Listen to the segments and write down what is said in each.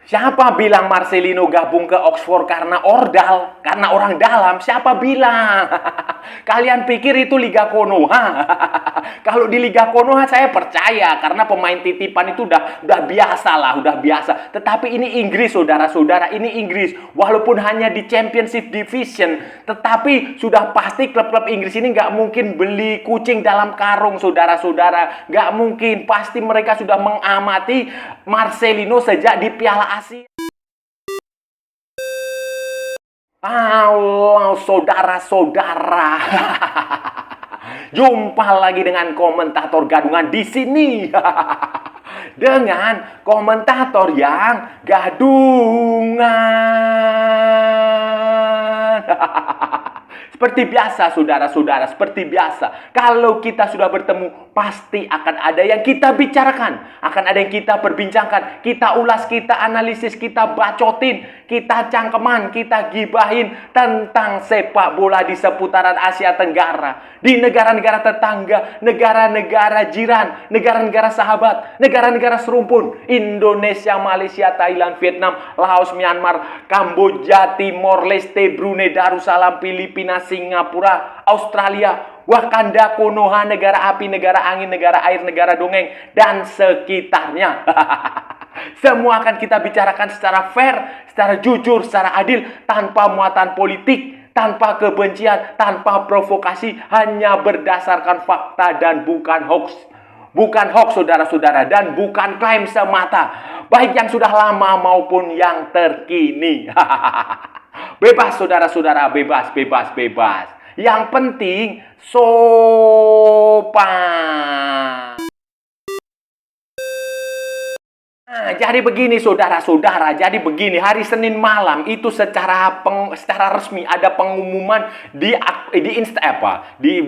Siapa bilang Marcelino gabung ke Oxford karena ordal, karena orang dalam? Siapa bilang? Kalian pikir itu Liga Konoha? Kalau di Liga Konoha saya percaya karena pemain titipan itu udah biasa lah, udah biasa. Tetapi ini Inggris, saudara-saudara, ini Inggris. Walaupun hanya di Championship Division, tetapi sudah pasti klub-klub Inggris ini nggak mungkin beli kucing dalam karung, saudara-saudara. Nggak mungkin, pasti mereka sudah mengamati Marcelino sejak di Piala Asia. Halo saudara-saudara. Jumpa lagi dengan komentator gadungan di sini. Dengan komentator yang gadungan. Seperti biasa, saudara-saudara, seperti biasa. Kalau kita sudah bertemu, pasti akan ada yang kita bicarakan. Akan ada yang kita perbincangkan. Kita ulas, kita analisis, kita bacotin, kita cangkeman, kita gibahin tentang sepak bola di seputaran Asia Tenggara. Di negara-negara tetangga, negara-negara jiran, negara-negara sahabat, negara-negara serumpun. Indonesia, Malaysia, Thailand, Vietnam, Laos, Myanmar, Kamboja, Timor Leste, Brunei Darussalam, Filipina, Singapura, Australia, Wakanda, Konoha, negara api, negara angin, negara air, negara dongeng, dan sekitarnya. Semua akan kita bicarakan secara fair, secara jujur, secara adil, tanpa muatan politik, tanpa kebencian, tanpa provokasi, hanya berdasarkan fakta dan bukan hoax. Bukan hoax, saudara-saudara, dan bukan klaim semata. Baik yang sudah lama maupun yang terkini. Bebas, saudara-saudara, bebas, bebas, bebas. Yang penting, sopan. Nah, jadi begini saudara-saudara, jadi begini, hari Senin malam itu secara resmi ada pengumuman di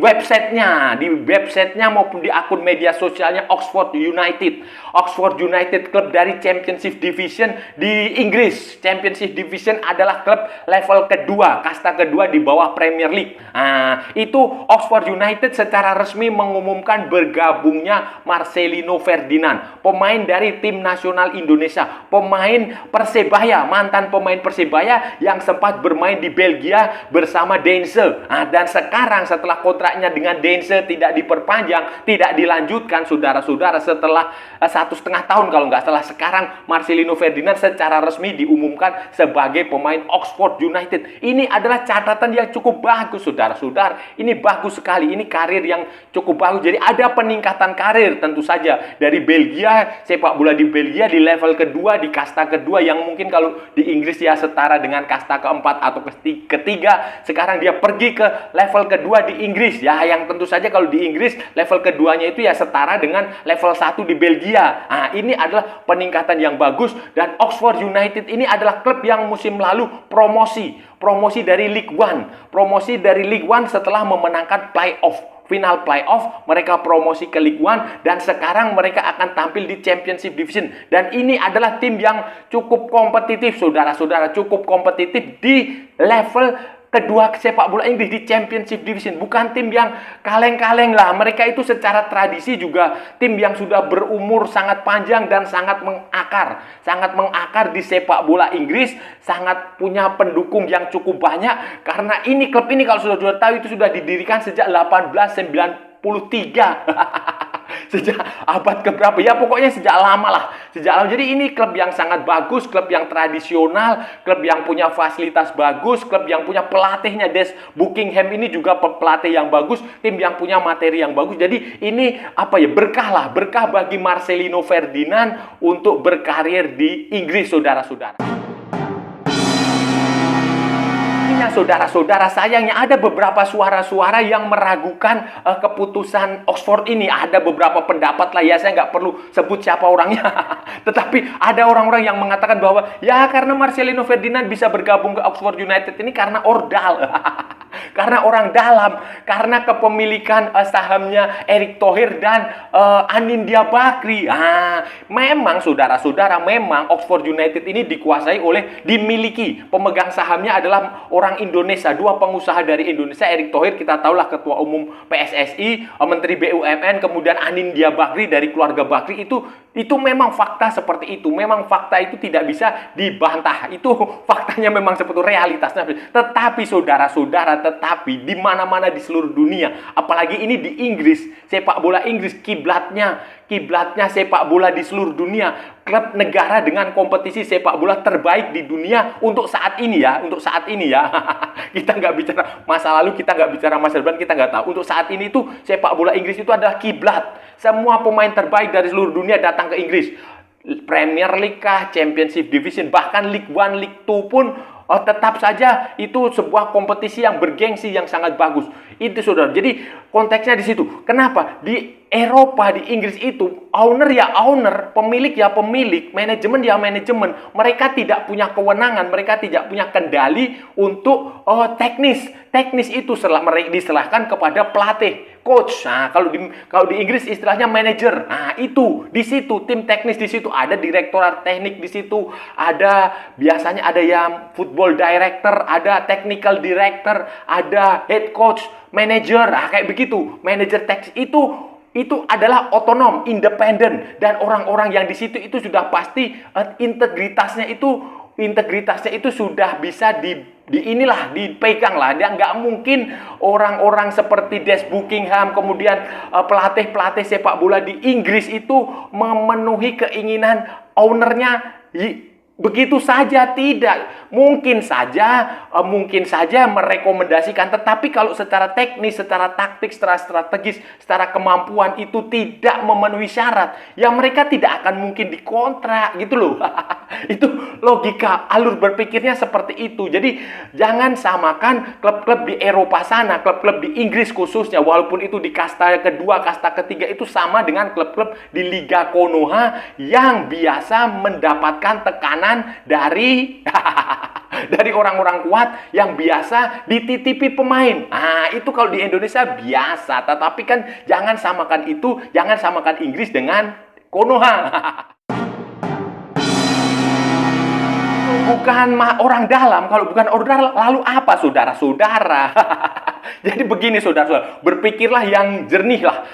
websitenya maupun di akun media sosialnya Oxford United. Oxford United, klub dari Championship Division di Inggris. Championship Division adalah klub level kedua, kasta kedua di bawah Premier League. Nah, itu Oxford United secara resmi mengumumkan bergabungnya Marcelino Ferdinand, pemain dari tim nasional Indonesia, pemain Persebaya, mantan pemain Persebaya yang sempat bermain di Belgia bersama Deinze. Nah, dan sekarang setelah kontraknya dengan Deinze tidak diperpanjang, tidak dilanjutkan, saudara-saudara, setelah 1,5 tahun kalau nggak salah, sekarang Marcelino Ferdinand secara resmi diumumkan sebagai pemain Oxford United. Ini adalah catatan yang cukup bagus, saudara-saudara. Ini bagus sekali, ini karir yang cukup bagus. Jadi ada peningkatan karir tentu saja dari Belgia, sepak bola di Belgia di level kedua, di kasta kedua, yang mungkin kalau di Inggris ya setara dengan kasta keempat atau ketiga. Sekarang dia pergi ke level kedua di Inggris ya, yang tentu saja kalau di Inggris level keduanya itu ya setara dengan level 1 di Belgia. Nah, ini adalah peningkatan yang bagus, dan Oxford United ini adalah klub yang musim lalu promosi dari League One. Promosi dari League One setelah memenangkan final playoff, mereka promosi ke League One, dan sekarang mereka akan tampil di Championship Division. Dan ini adalah tim yang cukup kompetitif, saudara-saudara, cukup kompetitif di level kedua sepak bola Inggris, di Championship Division. Bukan tim yang kaleng-kaleng lah. Mereka itu secara tradisi juga tim yang sudah berumur sangat panjang dan sangat mengakar. Sangat mengakar di sepak bola Inggris, sangat punya pendukung yang cukup banyak. Karena ini, klub ini kalau sudah tahu itu sudah didirikan sejak 1893. Sejak abad keberapa ya, pokoknya sejak lama lah, sejak lama. Jadi ini klub yang sangat bagus, klub yang tradisional, klub yang punya fasilitas bagus, klub yang punya pelatihnya Des Buckingham ini juga pelatih yang bagus, tim yang punya materi yang bagus. Jadi ini berkah bagi Marcelino Ferdinand untuk berkarir di Inggris, saudara-saudara. Saudara-saudara, sayangnya ada beberapa suara-suara yang meragukan keputusan Oxford ini. Ada beberapa pendapat lah ya, saya nggak perlu sebut siapa orangnya. Tetapi ada orang-orang yang mengatakan bahwa ya karena Marcelino Ferdinand bisa bergabung ke Oxford United ini karena ordal. Karena orang dalam, karena kepemilikan sahamnya Erick Thohir dan Anindya Bakri. Memang saudara-saudara, memang Oxford United ini dimiliki, pemegang sahamnya adalah orang Indonesia, dua pengusaha dari Indonesia. Erick Thohir kita tahulah ketua umum PSSI, Menteri BUMN, kemudian Anindya Bakri dari keluarga Bakri itu Itu memang fakta seperti itu. Memang fakta itu tidak bisa dibantah. Itu faktanya memang seperti realitasnya. Tetapi saudara-saudara, tetapi di mana-mana di seluruh dunia, apalagi ini di Inggris, sepak bola Inggris kiblatnya sepak bola di seluruh dunia, klub negara dengan kompetisi sepak bola terbaik di dunia untuk saat ini ya, kita nggak bicara masa lalu, kita nggak bicara masa depan, kita nggak tahu. Untuk saat ini itu sepak bola Inggris itu adalah kiblat. Semua pemain terbaik dari seluruh dunia datang ke Inggris. Premier League kah, Championship Division, bahkan League One, League Two pun tetap saja itu sebuah kompetisi yang bergengsi, yang sangat bagus. Itu saudara. Jadi konteksnya di situ. Kenapa? Di Eropa, di Inggris itu owner ya owner, pemilik ya pemilik, manajemen ya manajemen. Mereka tidak punya kewenangan, mereka tidak punya kendali untuk teknis. Teknis itu diserahkan kepada pelatih, coach. Nah, kalau di Inggris istilahnya manager. Nah, itu di situ tim teknis, di situ ada direktorat teknik, di situ ada biasanya ada yang football director, ada technical director, ada head coach, manager. Nah, kayak begitu. Manager teknis itu adalah otonom, independen, dan orang-orang yang di situ itu sudah pasti integritasnya itu sudah bisa dipegang lah. Dia nggak mungkin orang-orang seperti Des Buckingham, kemudian pelatih-pelatih sepak bola di Inggris itu memenuhi keinginan ownernya begitu saja. Tidak. Mungkin saja merekomendasikan, tetapi kalau secara teknis, secara taktik, secara strategis, secara kemampuan itu tidak memenuhi syarat, ya mereka tidak akan mungkin dikontrak gitu loh. Itu logika, alur berpikirnya seperti itu. Jadi jangan samakan klub-klub di Eropa sana, klub-klub di Inggris khususnya, walaupun itu di kasta kedua, kasta ketiga, itu sama dengan klub-klub di Liga Konoha yang biasa mendapatkan tekanan dari orang-orang kuat yang biasa dititipi pemain. Nah, itu kalau di Indonesia biasa. Tetapi kan jangan samakan Inggris dengan Konoha. Bukan orang dalam. Kalau bukan orang dalam, lalu apa saudara-saudara? Jadi begini saudara-saudara, berpikirlah yang jernih lah,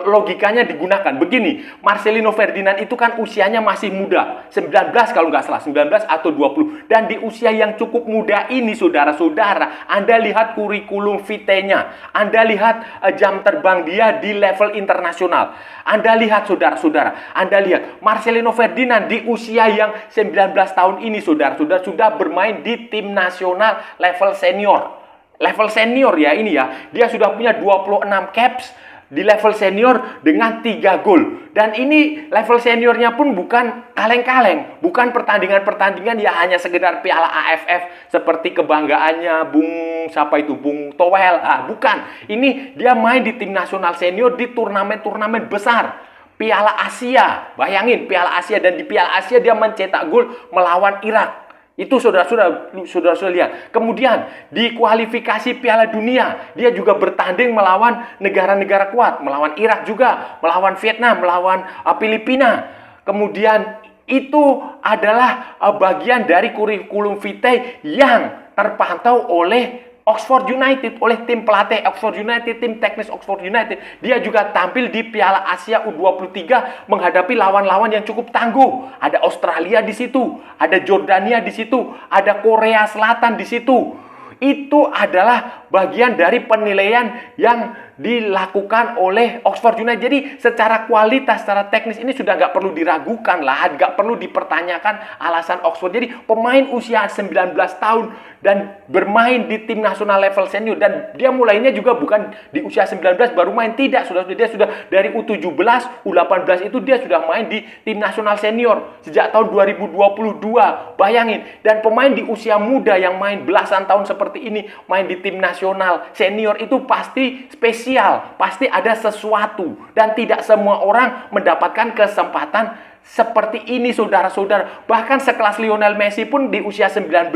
logikanya digunakan. Begini, Marcelino Ferdinand itu kan usianya masih muda, 19 kalau nggak salah, 19 atau 20. Dan di usia yang cukup muda ini saudara-saudara, Anda lihat kurikulum vitae-nya, Anda lihat jam terbang dia di level internasional. Anda lihat saudara-saudara, Anda lihat Marcelino Ferdinand di usia yang 19 tahun ini saudara-saudara sudah bermain di tim nasional level senior. Level senior ya ini ya. Dia sudah punya 26 caps di level senior dengan 3 gol. Dan ini level seniornya pun bukan kaleng-kaleng. Bukan pertandingan-pertandingan ya hanya sekedar Piala AFF seperti kebanggaannya Bung Towel. Bukan. Ini dia main di tim nasional senior di turnamen-turnamen besar. Piala Asia. Bayangin Piala Asia, dan di Piala Asia dia mencetak gol melawan Irak. Itu saudara-saudara lihat. Kemudian di kualifikasi Piala Dunia, dia juga bertanding melawan negara-negara kuat, melawan Irak juga, melawan Vietnam, melawan Filipina. Kemudian itu adalah bagian dari kurikulum vitae yang terpantau oleh Oxford United, oleh tim pelatih Oxford United, tim teknis Oxford United. Dia juga tampil di Piala Asia U23 menghadapi lawan-lawan yang cukup tangguh. Ada Australia di situ, ada Jordania di situ, ada Korea Selatan di situ. Itu adalah bagian dari penilaian yang dilakukan oleh Oxford United. Jadi secara kualitas, secara teknis ini sudah nggak perlu diragukan lah, nggak perlu dipertanyakan alasan Oxford. Jadi pemain usia 19 tahun dan bermain di tim nasional level senior, dan dia mulainya juga bukan di usia 19 baru main, tidak, dia sudah dari U17, U18 itu dia sudah main di tim nasional senior sejak tahun 2022. Bayangin, dan pemain di usia muda yang main belasan tahun seperti ini, main di tim nasional senior itu pasti spesial, pasti ada sesuatu, dan tidak semua orang mendapatkan kesempatan seperti ini saudara-saudara. Bahkan sekelas Lionel Messi pun di usia 19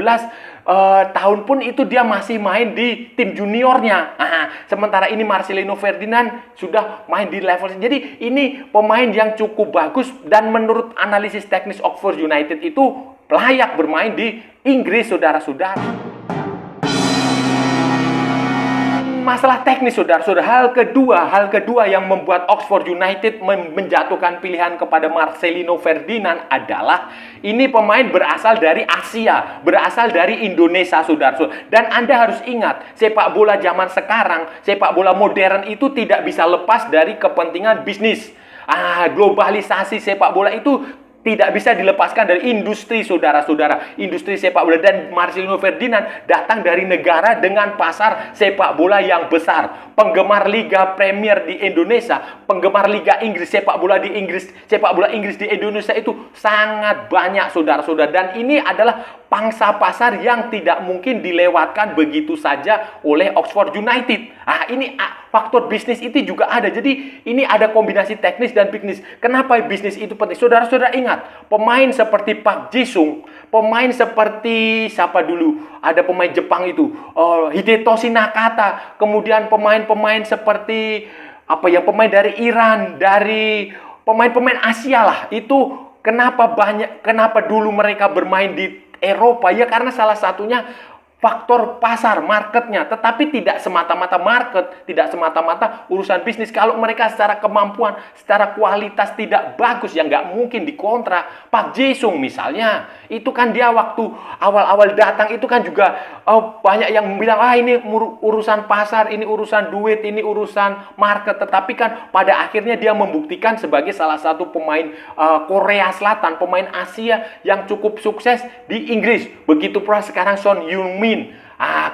tahun pun itu dia masih main di tim juniornya. Sementara ini Marcelino Ferdinand sudah main di level. Jadi ini pemain yang cukup bagus, dan menurut analisis teknis Oxford United itu layak bermain di Inggris saudara-saudara. masalah teknis, saudara-saudara. Hal kedua yang membuat Oxford United menjatuhkan pilihan kepada Marcelino Ferdinand adalah ini pemain berasal dari Asia, berasal dari Indonesia, saudara-saudara. Dan Anda harus ingat, sepak bola zaman sekarang, sepak bola modern itu tidak bisa lepas dari kepentingan bisnis. Globalisasi sepak bola itu tidak bisa dilepaskan dari industri, saudara-saudara. Industri sepak bola. Dan Marcelino Ferdinand datang dari negara dengan pasar sepak bola yang besar. Penggemar Liga Premier di Indonesia, penggemar Liga Inggris, sepak bola Inggris di Indonesia itu sangat banyak, saudara-saudara. Dan ini adalah pangsa pasar yang tidak mungkin dilewatkan begitu saja oleh Oxford United. Ini faktor bisnis itu juga ada. Jadi ini ada kombinasi teknis dan bisnis. Kenapa bisnis itu penting? Saudara-saudara ingat, pemain seperti Park Ji-sung, pemain seperti siapa dulu? Ada pemain Jepang itu, Hidetoshi Nakata, kemudian pemain-pemain seperti pemain dari Iran, dari pemain-pemain Asia lah. Itu kenapa dulu mereka bermain di Eropa? Ya karena salah satunya faktor pasar, marketnya. Tetapi tidak semata-mata market, tidak semata-mata urusan bisnis. Kalau mereka secara kemampuan, secara kualitas tidak bagus, ya nggak mungkin dikontrak. Park Ji-sung misalnya, itu kan dia waktu awal-awal datang itu kan juga banyak yang bilang, ini urusan pasar, ini urusan duit, ini urusan market. Tetapi kan pada akhirnya dia membuktikan sebagai salah satu pemain Korea Selatan, pemain Asia yang cukup sukses di Inggris. Begitu pula sekarang Son Heung-min.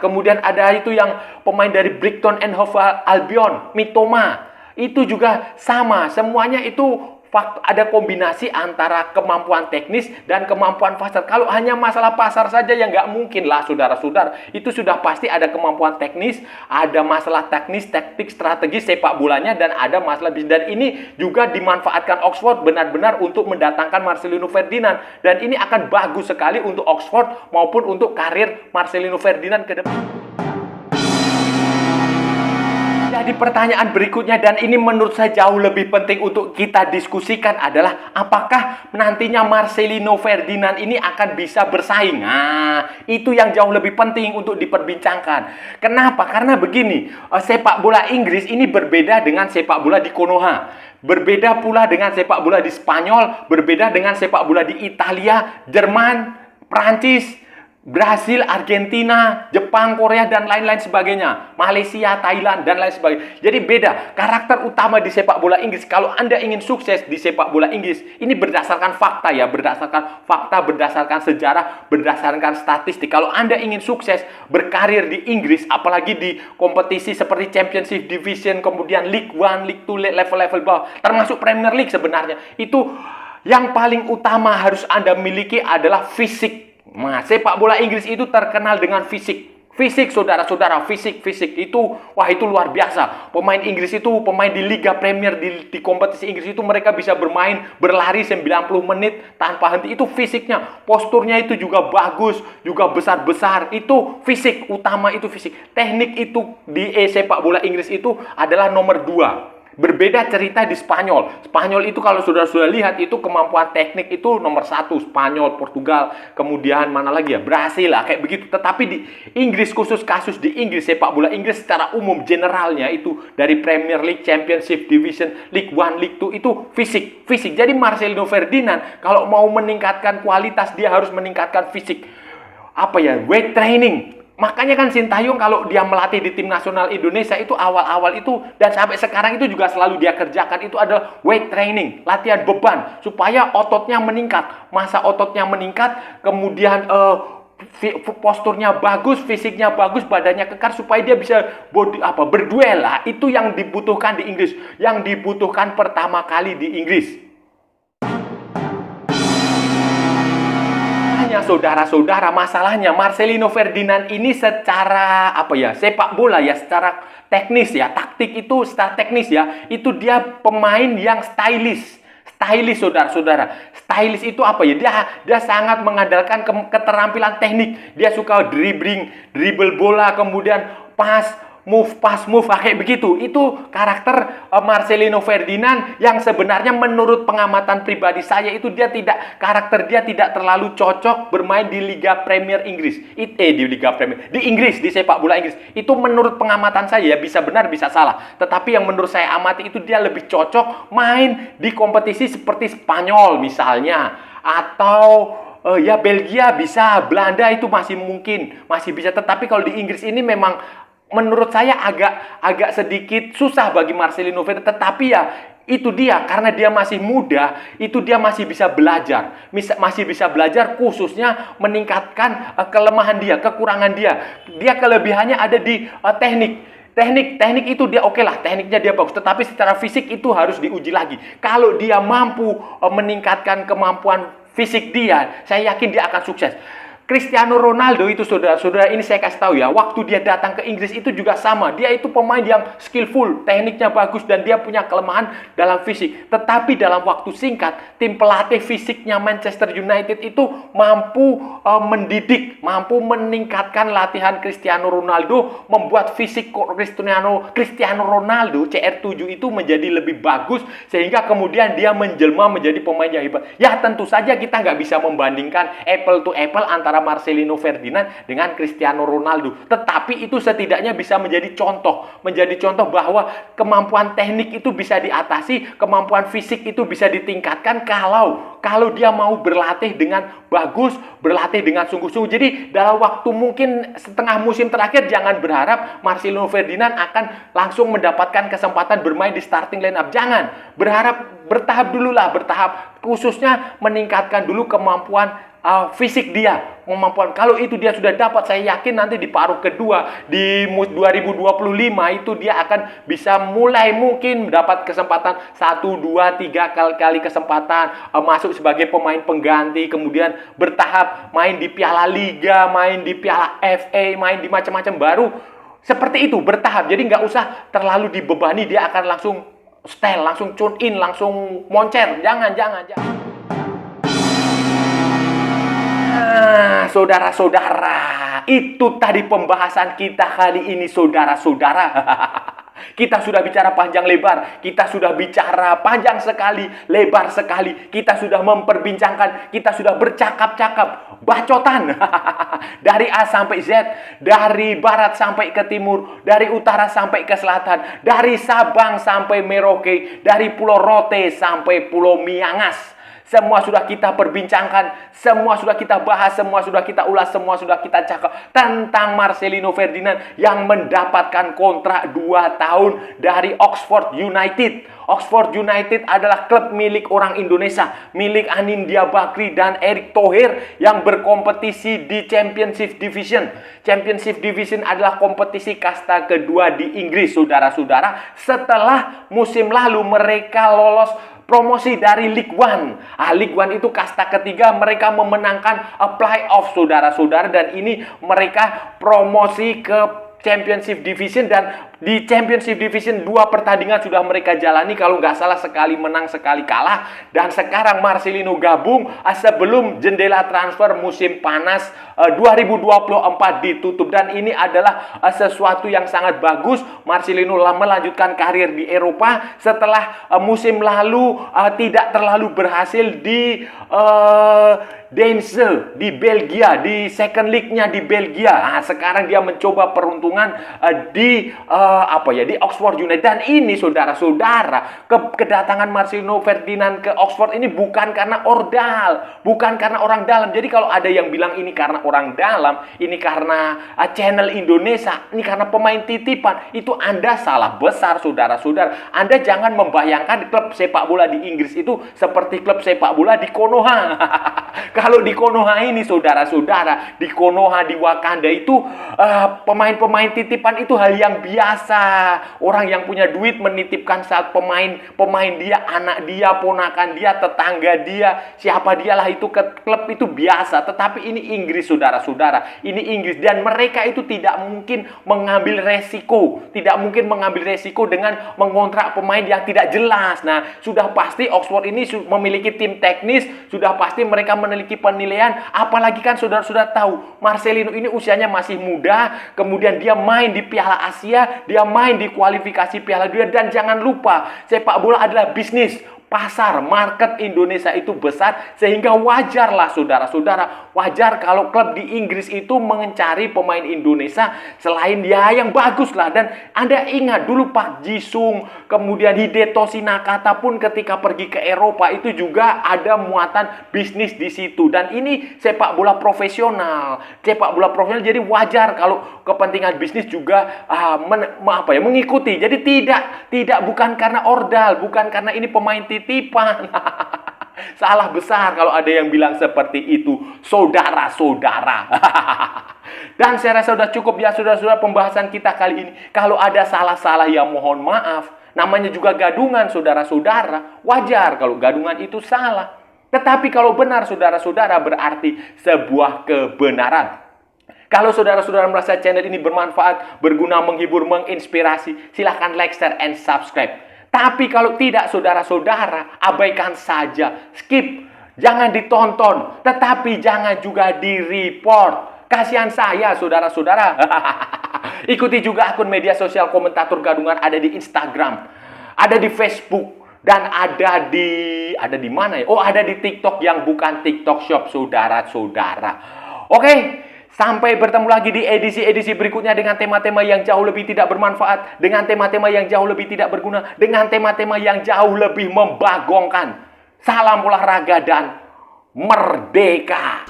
Kemudian ada itu yang pemain dari Brighton and Hove Albion, Mitoma. Itu juga sama. Semuanya itu ada kombinasi antara kemampuan teknis dan kemampuan pasar. Kalau hanya masalah pasar saja ya nggak mungkin lah, saudara-saudara. Itu sudah pasti ada kemampuan teknis, ada masalah teknis, taktik, strategi sepak bolanya, dan ada masalah bisnis. Dan ini juga dimanfaatkan Oxford benar-benar untuk mendatangkan Marcelino Ferdinand. Dan ini akan bagus sekali untuk Oxford maupun untuk karir Marcelino Ferdinand ke depan. Jadi pertanyaan berikutnya, dan ini menurut saya jauh lebih penting untuk kita diskusikan, adalah apakah nantinya Marcelino Ferdinand ini akan bisa bersaing? Itu yang jauh lebih penting untuk diperbincangkan. Kenapa? Karena begini, sepak bola Inggris ini berbeda dengan sepak bola di Konoha. Berbeda pula dengan sepak bola di Spanyol, berbeda dengan sepak bola di Italia, Jerman, Prancis, Brasil, Argentina, Jepang, Korea, dan lain-lain sebagainya. Malaysia, Thailand, dan lain sebagainya. Jadi beda. Karakter utama di sepak bola Inggris, kalau Anda ingin sukses di sepak bola Inggris, ini berdasarkan fakta ya. Berdasarkan fakta, berdasarkan sejarah, berdasarkan statistik. Kalau Anda ingin sukses berkarir di Inggris, apalagi di kompetisi seperti Championship Division, kemudian League 1, League 2, level-level bawah, termasuk Premier League sebenarnya, itu yang paling utama harus Anda miliki adalah fisik. Sepak bola Inggris itu terkenal dengan fisik. Fisik, saudara-saudara, fisik itu, itu luar biasa. Pemain Inggris itu, pemain di Liga Premier, di kompetisi Inggris itu, mereka bisa berlari 90 menit tanpa henti. Itu fisiknya. Posturnya itu juga bagus, juga besar-besar. Itu fisik, utama itu fisik. Teknik itu di sepak bola Inggris itu adalah nomor 2. Berbeda cerita di Spanyol. Spanyol itu kalau sudah lihat itu kemampuan teknik itu nomor 1. Spanyol, Portugal, kemudian mana lagi ya? Brasil lah, kayak begitu. Tetapi di Inggris, khusus kasus di Inggris, sepak bola Inggris secara umum generalnya itu dari Premier League, Championship Division, League 1, League 2 itu fisik. Jadi Marcelino Ferdinand kalau mau meningkatkan kualitas, dia harus meningkatkan fisik. Weight training. Makanya kan Sintayong kalau dia melatih di tim nasional Indonesia itu awal-awal itu dan sampai sekarang itu juga selalu dia kerjakan itu adalah weight training, latihan beban supaya ototnya meningkat. Masa ototnya meningkat, kemudian posturnya bagus, fisiknya bagus, badannya kekar supaya dia bisa berduel lah. Itu yang dibutuhkan di Inggris, yang dibutuhkan pertama kali di Inggris. Saudara-saudara, masalahnya Marcelino Ferdinand ini secara sepak bola ya, secara teknis ya, taktik itu secara teknis ya, itu dia pemain yang stylish, saudara-saudara. Stylish itu dia sangat mengandalkan keterampilan teknik. Dia suka dribble bola, kemudian pas move pass move kayak begitu. Itu karakter Marcelino Ferdinand yang sebenarnya menurut pengamatan pribadi saya itu karakter dia tidak terlalu cocok bermain di Liga Premier Inggris. Di Liga Premier di Inggris, di sepak bola Inggris. Itu menurut pengamatan saya, ya bisa benar bisa salah. Tetapi yang menurut saya amati itu dia lebih cocok main di kompetisi seperti Spanyol misalnya, atau ya Belgia bisa, Belanda itu masih mungkin, masih bisa. Tetapi kalau di Inggris ini memang menurut saya agak sedikit susah bagi Marcelino Ferdinand. Tetapi ya itu dia, karena dia masih muda, itu dia masih bisa belajar. Masih bisa belajar, khususnya meningkatkan kelemahan dia, kekurangan dia. Dia kelebihannya ada di teknik itu dia oke lah, tekniknya dia bagus, tetapi secara fisik itu harus diuji lagi. Kalau dia mampu meningkatkan kemampuan fisik dia, saya yakin dia akan sukses. Cristiano Ronaldo itu saudara-saudara, ini saya kasih tahu ya, waktu dia datang ke Inggris itu juga sama. Dia itu pemain yang skillful, tekniknya bagus, dan dia punya kelemahan dalam fisik. Tetapi dalam waktu singkat, tim pelatih fisiknya Manchester United itu mampu mendidik, mampu meningkatkan latihan Cristiano Ronaldo, membuat fisik Cristiano Ronaldo CR7 itu menjadi lebih bagus, sehingga kemudian dia menjelma menjadi pemain yang hebat. Ya tentu saja kita nggak bisa membandingkan apple to apple antara Marcelino Ferdinand dengan Cristiano Ronaldo. Tetapi itu setidaknya bisa menjadi contoh bahwa kemampuan teknik itu bisa diatasi, kemampuan fisik itu bisa ditingkatkan kalau dia mau berlatih dengan bagus, berlatih dengan sungguh-sungguh. Jadi dalam waktu mungkin setengah musim terakhir, jangan berharap Marcelino Ferdinand akan langsung mendapatkan kesempatan bermain di starting lineup. Jangan berharap, bertahap khususnya meningkatkan dulu kemampuan fisik dia, kemampuan. Kalau itu dia sudah dapat, saya yakin nanti di paruh kedua di 2025 itu dia akan bisa mulai mungkin mendapat kesempatan 1, 2, 3 kali kesempatan masuk sebagai pemain pengganti, kemudian bertahap main di Piala Liga, main di Piala FA, main di macam-macam baru. Seperti itu, bertahap. Jadi nggak usah terlalu dibebani, dia akan langsung style, langsung tune in, langsung moncer. Jangan. Saudara-saudara, itu tadi pembahasan kita kali ini, saudara-saudara. Kita sudah bicara panjang lebar, kita sudah bicara panjang sekali, lebar sekali. Kita sudah memperbincangkan, kita sudah bercakap-cakap, bacotan. Dari A sampai Z, dari barat sampai ke timur, dari utara sampai ke selatan, dari Sabang sampai Merauke, dari Pulau Rote sampai Pulau Miangas. Semua sudah kita perbincangkan, semua sudah kita bahas, semua sudah kita ulas, semua sudah kita cakap tentang Marcelino Ferdinand yang mendapatkan kontrak 2 tahun dari Oxford United. Oxford United adalah klub milik orang Indonesia, milik Anindya Bakri dan Erick Thohir yang berkompetisi di Championship Division. Championship Division adalah kompetisi kasta kedua di Inggris, saudara-saudara. Setelah musim lalu mereka lolos promosi dari League One. League One itu kasta ketiga, mereka memenangkan playoff, saudara-saudara, dan ini mereka promosi ke Championship Division, dan di Championship Division 2 pertandingan sudah mereka jalani, kalau nggak salah sekali menang sekali kalah. Dan sekarang Marcelino gabung sebelum jendela transfer musim panas 2024 ditutup, dan ini adalah sesuatu yang sangat bagus. Marcelino melanjutkan karir di Eropa setelah musim lalu tidak terlalu berhasil di Deinze di Belgia, di second league-nya di Belgia. Sekarang dia mencoba peruntungan di Oxford United. Dan ini saudara-saudara, kedatangan Marcelino Ferdinand ke Oxford ini bukan karena ordal, bukan karena orang dalam. Jadi kalau ada yang bilang ini karena orang dalam, ini karena channel Indonesia, ini karena pemain titipan, itu Anda salah besar, saudara-saudara. Anda jangan membayangkan klub sepak bola di Inggris itu seperti klub sepak bola di Konoha. Kalau di Konoha ini, saudara-saudara, di Konoha, di Wakanda itu pemain-pemain titipan itu hal yang biasa. Orang yang punya duit menitipkan saat pemain dia, anak dia, ponakan dia, tetangga dia, siapa dialah itu ke klub itu biasa. Tetapi ini Inggris, saudara-saudara. Ini Inggris, dan mereka itu tidak mungkin mengambil resiko. Tidak mungkin mengambil resiko dengan mengontrak pemain yang tidak jelas. Nah, sudah pasti Oxford ini memiliki tim teknis, sudah pasti mereka memiliki memiliki penilaian, apalagi kan saudara-saudara tahu, Marcelino ini usianya masih muda, kemudian dia main di Piala Asia, dia main di kualifikasi Piala Dunia, dan jangan lupa, sepak bola adalah bisnis. Pasar, market Indonesia itu besar, sehingga wajarlah saudara-saudara, wajar kalau klub di Inggris itu mencari pemain Indonesia selain dia yang bagus lah. Dan Anda ingat dulu Pak Jisung, kemudian Hideto Nakata pun ketika pergi ke Eropa itu juga ada muatan bisnis di situ. Dan ini sepak bola profesional, jadi wajar kalau kepentingan bisnis juga mengikuti. Jadi tidak bukan karena ordal, bukan karena ini pemain titipan. Salah besar kalau ada yang bilang seperti itu, saudara-saudara. Dan saya rasa sudah cukup ya saudara-saudara pembahasan kita kali ini. Kalau ada salah-salah ya mohon maaf. Namanya juga gadungan saudara-saudara. Wajar kalau gadungan itu salah. Tetapi kalau benar saudara-saudara berarti sebuah kebenaran. Kalau saudara-saudara merasa channel ini bermanfaat, berguna, menghibur, menginspirasi, silahkan like, share, and subscribe. Tapi kalau tidak saudara-saudara, abaikan saja, skip, jangan ditonton, tetapi jangan juga di-report. Kasihan saya saudara-saudara. Ikuti juga akun media sosial Komentator Gadungan, ada di Instagram, ada di Facebook, dan ada di mana ya? Oh, ada di TikTok yang bukan TikTok Shop saudara-saudara. Oke. Sampai bertemu lagi di edisi-edisi berikutnya dengan tema-tema yang jauh lebih tidak bermanfaat, dengan tema-tema yang jauh lebih tidak berguna, dengan tema-tema yang jauh lebih membagongkan. Salam olahraga dan merdeka!